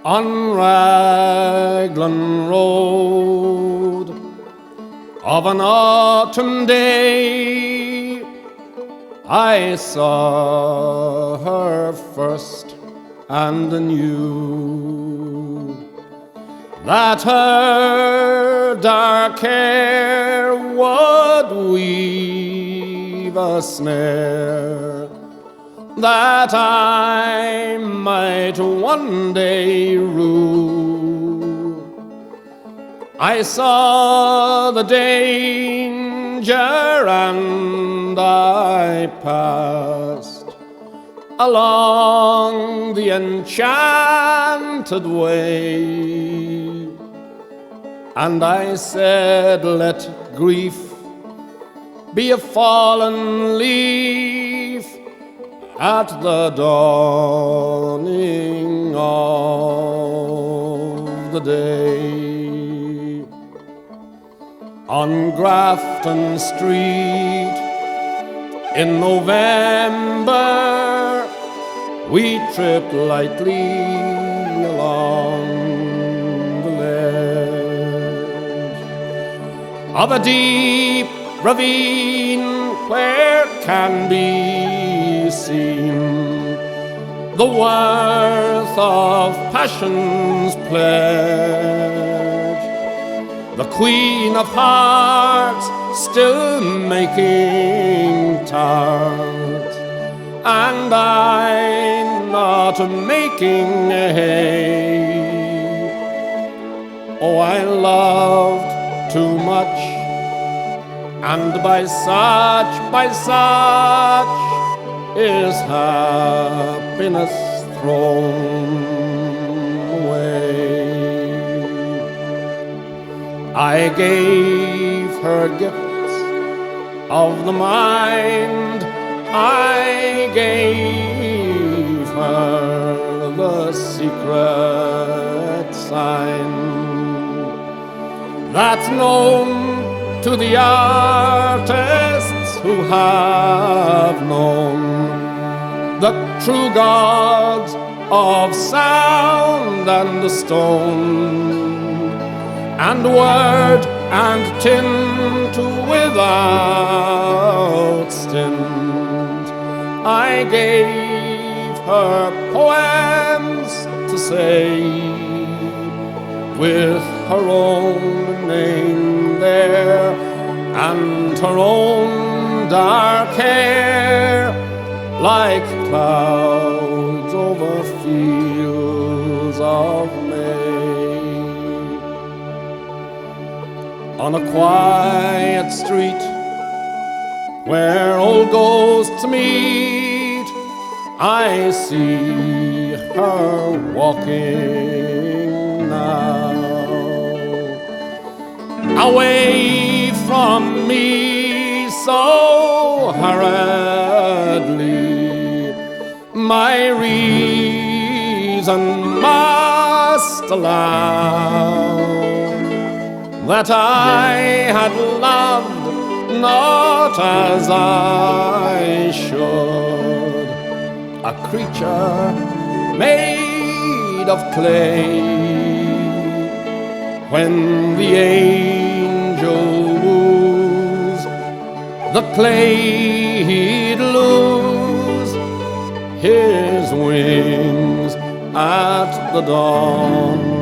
On Raglan Road of an autumn day, I saw her first and knew that her dark hair would weave a snare that I might one day rue. I saw the danger and I passed along the enchanted way, and I said, let grief be a fallen leaf at the dawning of the day. On Grafton Street in November, we tripped lightly along the ledge of a deep ravine where can be seen the worth of passion's pledge. The Queen of Hearts still making tarts, and I not making hay. Oh, I loved too much, and by such is happiness thrown away. I gave her gifts of the mind, I gave her the secret sign that's known to the artists who have known the true gods of sound and stone, and word and tint without stint. I gave her poems to say, with her own name there, and her own dark hair, like clouds over fields of May. On a quiet street where old ghosts meet, I see her walking now, away from me so hurriedly. My reason must allow that I had loved not as I should, a creature made of clay. When the angel woos, the clay he'd lose his wings at the dawn